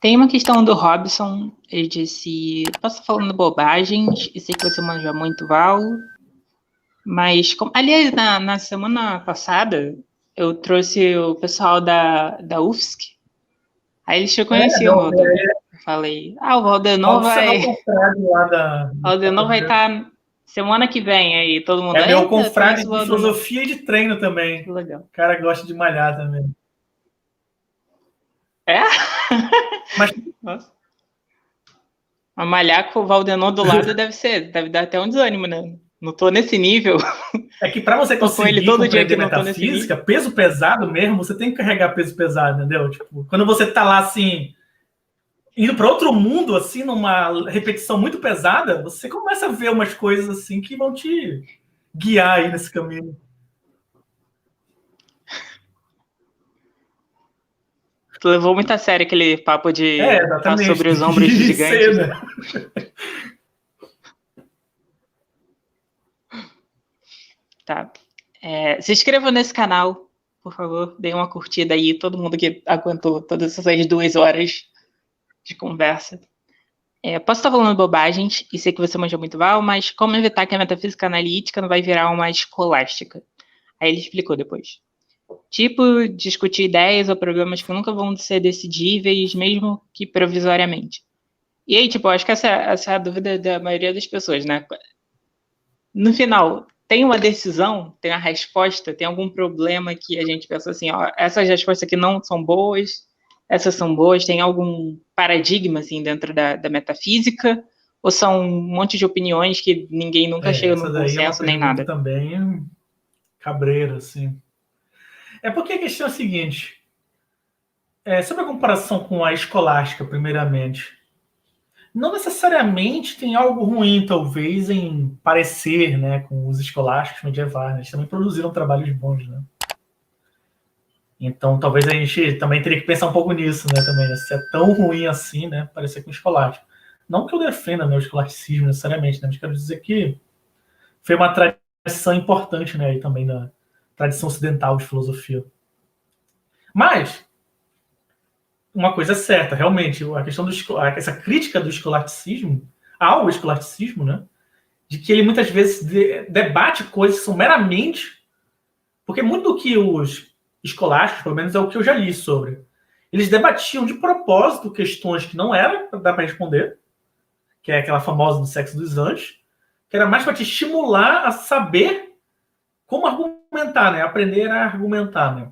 Tem uma questão do Robson, ele disse, posso estar falando bobagens, e sei que você manja muito, Val, mas, aliás, na semana passada, eu trouxe o pessoal da UFSC, aí eles te conheciam, Valdenor. Eu falei, o Valdenor vai estar semana que vem aí, todo mundo... É meu confrade de filosofia e de treino também. Que legal. O cara gosta de malhar também. É? Mas... Nossa. A malhar com o Valdenor do lado deve dar até um desânimo, né? Não tô nesse nível. É que para você conseguir ele todo dia que metafísica, peso pesado mesmo, você tem que carregar peso pesado, entendeu? Tipo, quando você tá lá assim, indo para outro mundo, assim, numa repetição muito pesada, você começa a ver umas coisas assim que vão te guiar aí nesse caminho. Tu levou muito a sério aquele papo de estar sobre os ombros de gigantes. Né? Tá. Se inscreva nesse canal, por favor. Dê uma curtida aí. Todo mundo que aguentou todas essas 2 horas de conversa. Posso estar falando bobagens, e sei que você manja muito, Val, mas como evitar que a metafísica analítica não vai virar uma escolástica? Aí ele explicou depois. Tipo, discutir ideias ou problemas que nunca vão ser decidíveis, mesmo que provisoriamente. E aí, tipo, acho que essa é a dúvida da maioria das pessoas, né? No final, tem uma decisão, tem a resposta, tem algum problema que a gente pensa assim, essas respostas aqui não são boas, essas são boas, tem algum paradigma, assim, dentro da metafísica, ou são um monte de opiniões que ninguém nunca chega num consenso, nem nada? Também cabreira, assim. É porque a questão é a seguinte, sobre a comparação com a escolástica, primeiramente, não necessariamente tem algo ruim, talvez, em parecer, né, com os escolásticos medievais. Né? Eles também produziram trabalhos bons, né? Então, talvez a gente também teria que pensar um pouco nisso, né, também, né? Se é tão ruim assim, né, parecer com o escolástico. Não que eu defenda, né, o escolasticismo necessariamente, né, mas quero dizer que foi uma tradição importante, né, aí também na tradição ocidental de filosofia. Mas uma coisa é certa, realmente, a questão essa crítica do escolasticismo ao escolasticismo, né, de que ele muitas vezes debate coisas que são meramente... Porque muito do que os escolásticos, pelo menos é o que eu já li sobre, eles debatiam de propósito questões que não eram para responder, que é aquela famosa do sexo dos anjos, que era mais para te estimular a saber como argumentar, né? Aprender a argumentar, né?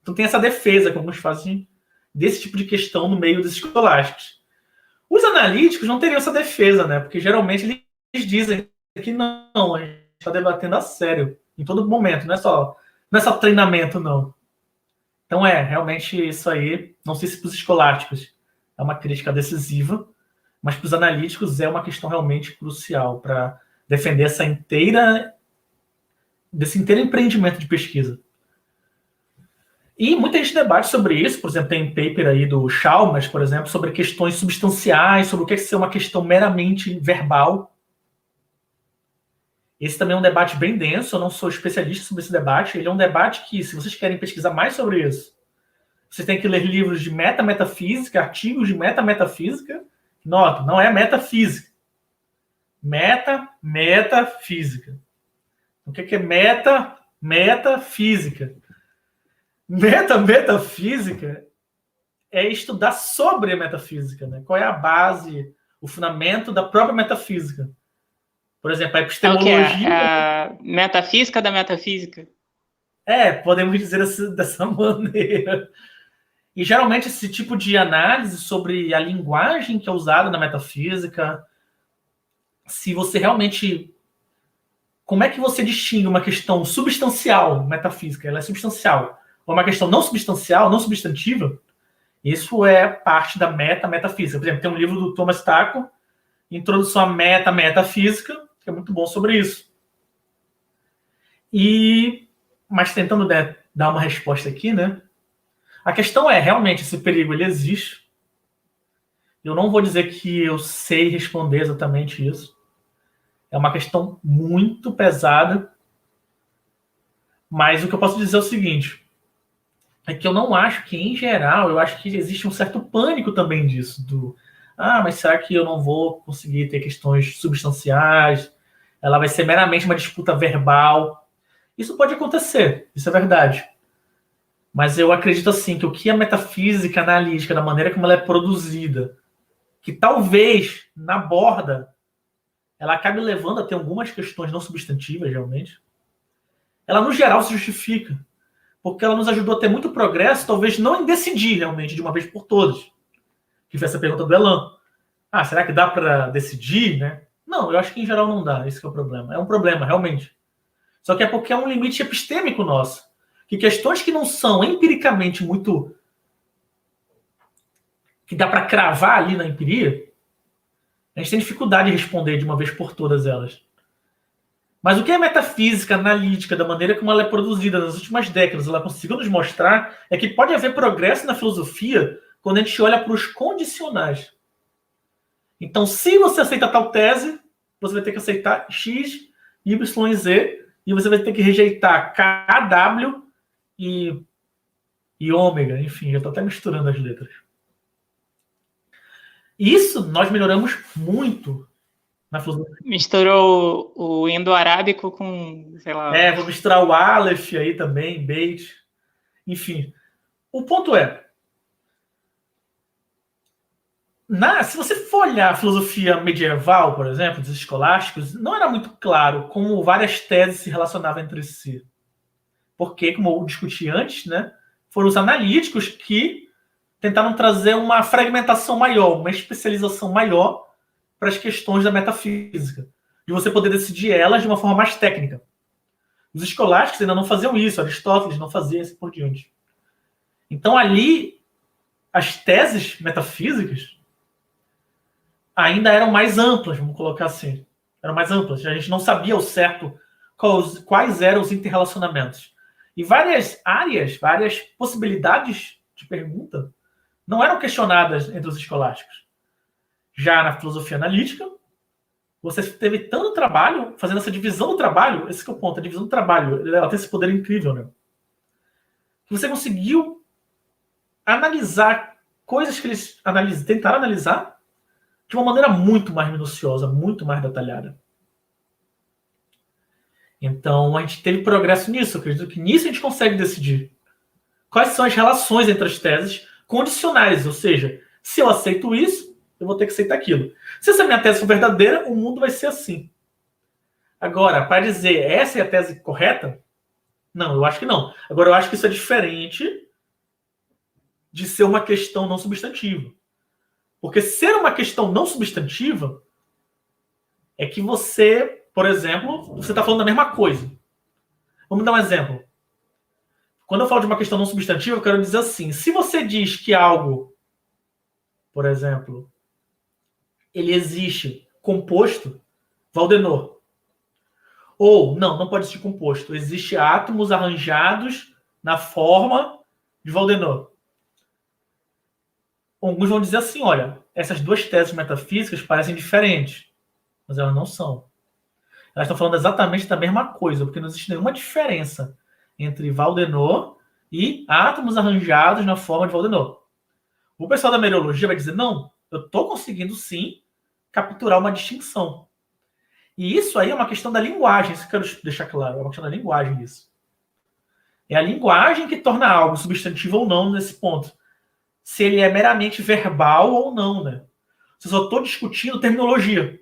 Então tem essa defesa que alguns fazem desse tipo de questão no meio dos escolásticos. Os analíticos não teriam essa defesa, né? Porque geralmente eles dizem que não, a gente está debatendo a sério em todo momento, não é só treinamento, não. Então realmente isso aí, não sei se para os escolásticos é uma crítica decisiva, mas para os analíticos é uma questão realmente crucial para defender desse inteiro empreendimento de pesquisa. E muita gente debate sobre isso, por exemplo, tem um paper aí do Chalmers, por exemplo, sobre questões substanciais, sobre o que é ser uma questão meramente verbal. Esse também é um debate bem denso, eu não sou especialista sobre esse debate, ele é um debate que, se vocês querem pesquisar mais sobre isso, vocês têm que ler livros de metametafísica, artigos de metametafísica. Nota, não é metafísica. Metafísica. O que é metafísica? Metafísica é estudar sobre a metafísica, né? Qual é a base, o fundamento da própria metafísica. Por exemplo, a epistemologia... É o que? A metafísica da metafísica? Podemos dizer dessa maneira. E geralmente esse tipo de análise sobre a linguagem que é usada na metafísica, se você realmente... Como é que você distingue uma questão substancial metafísica? Ela é substancial. Ou uma questão não substancial, não substantiva? Isso é parte da metafísica. Por exemplo, tem um livro do Thomas Taco, Introdução à Metafísica, que é muito bom sobre isso. Mas tentando dar uma resposta aqui, né? A questão é, realmente, esse perigo ele existe. Eu não vou dizer que eu sei responder exatamente isso. É uma questão muito pesada. Mas o que eu posso dizer é o seguinte, é que eu não acho que, em geral, eu acho que existe um certo pânico também disso, mas será que eu não vou conseguir ter questões substanciais? Ela vai ser meramente uma disputa verbal. Isso pode acontecer, isso é verdade. Mas eu acredito assim que o que a metafísica analítica, da maneira como ela é produzida, que talvez na borda ela acabe levando a ter algumas questões não substantivas, realmente, ela no geral se justifica, porque ela nos ajudou a ter muito progresso, talvez não em decidir realmente de uma vez por todas. Que foi essa pergunta do Elan. Será que dá para decidir, né? Não, eu acho que em geral não dá, esse que é o problema. É um problema, realmente. Só que é porque é um limite epistêmico nosso. Que questões que não são empiricamente muito... que dá para cravar ali na empiria, a gente tem dificuldade de responder de uma vez por todas elas. Mas o que a metafísica analítica, da maneira como ela é produzida nas últimas décadas, ela conseguiu nos mostrar é que pode haver progresso na filosofia quando a gente olha para os condicionais. Então, se você aceita tal tese, você vai ter que aceitar X, Y e Z, e você vai ter que rejeitar K, W e ômega. Enfim, já estou até misturando as letras. Isso nós melhoramos muito na filosofia. Misturou o indo-arábico com, sei lá... Vou misturar o Aleph aí também, Beit. Enfim, o ponto é, se você for olhar a filosofia medieval, por exemplo, dos escolásticos, não era muito claro como várias teses se relacionavam entre si. Porque, como eu discuti antes, né, foram os analíticos que tentaram trazer uma fragmentação maior, uma especialização maior para as questões da metafísica, de você poder decidir elas de uma forma mais técnica. Os escolásticos ainda não faziam isso, Aristóteles não fazia isso por diante. Então, ali, as teses metafísicas ainda eram mais amplas, vamos colocar assim. Eram mais amplas. A gente não sabia ao certo quais eram os interrelacionamentos. E várias áreas, várias possibilidades de pergunta não eram questionadas entre os escolásticos. Já na filosofia analítica, você teve tanto trabalho fazendo essa divisão do trabalho, esse que é o ponto, a divisão do trabalho, ela tem esse poder incrível, né? Você conseguiu analisar coisas que eles tentaram analisar de uma maneira muito mais minuciosa, muito mais detalhada. Então, a gente teve progresso nisso. Eu acredito que nisso a gente consegue decidir quais são as relações entre as teses condicionais. Ou seja, se eu aceito isso, eu vou ter que aceitar aquilo. Se essa minha tese for verdadeira, o mundo vai ser assim. Agora, para dizer essa é a tese correta, não, eu acho que não. Agora, eu acho que isso é diferente de ser uma questão não substantiva. Porque ser uma questão não substantiva é que você, por exemplo, você está falando da mesma coisa. Vamos dar um exemplo. Quando eu falo de uma questão não substantiva, eu quero dizer assim, se você diz que algo, por exemplo, ele existe composto, Valdenor. Ou, não pode existir composto. Existe átomos arranjados na forma de Valdenor. Alguns vão dizer assim, olha, essas duas teses metafísicas parecem diferentes, mas elas não são. Elas estão falando exatamente da mesma coisa, porque não existe nenhuma diferença entre Valdenor e átomos arranjados na forma de Valdenor. O pessoal da mereologia vai dizer, não, eu estou conseguindo sim capturar uma distinção. E isso aí é uma questão da linguagem, isso que eu quero deixar claro, é uma questão da linguagem isso. É a linguagem que torna algo substantivo ou não nesse ponto. Se ele é meramente verbal ou não, né? Se eu só estou discutindo terminologia.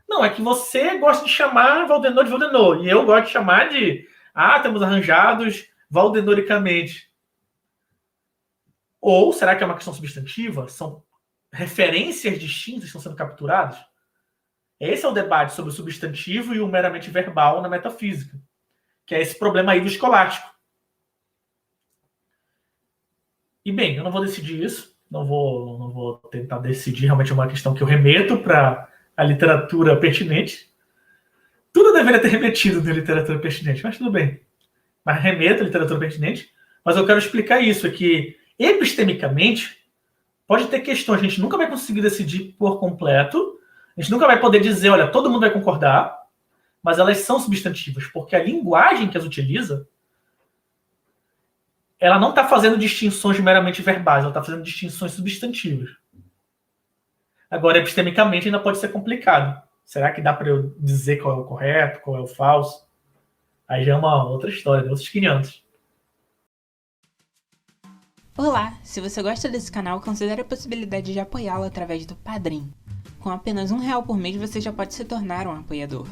Não, é que você gosta de chamar Valdenor de Valdenor, e eu gosto de chamar de átomos arranjados valdenoricamente. Ou será que é uma questão substantiva? São referências distintas que estão sendo capturadas? Esse é o debate sobre o substantivo e o meramente verbal na metafísica, que é esse problema aí do escolástico. E bem, eu não vou decidir isso, não vou tentar decidir, realmente é uma questão que eu remeto para a literatura pertinente. Tudo deveria ter remetido de literatura pertinente, mas tudo bem. Mas remeto à literatura pertinente, mas eu quero explicar isso, é que epistemicamente pode ter questões que a gente nunca vai conseguir decidir por completo, a gente nunca vai poder dizer, olha, todo mundo vai concordar, mas elas são substantivas, porque a linguagem que as utiliza ela não está fazendo distinções meramente verbais, ela está fazendo distinções substantivas. Agora, epistemicamente, ainda pode ser complicado. Será que dá para eu dizer qual é o correto, qual é o falso? Aí já é uma outra história, outros 500. Olá! Se você gosta desse canal, considere a possibilidade de apoiá-lo através do Padrim. Com apenas R$1 por mês, você já pode se tornar um apoiador.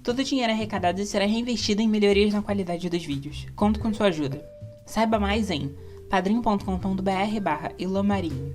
Todo o dinheiro arrecadado será reinvestido em melhorias na qualidade dos vídeos. Conto com sua ajuda. Saiba mais em padrim.com.br/ilamarinho.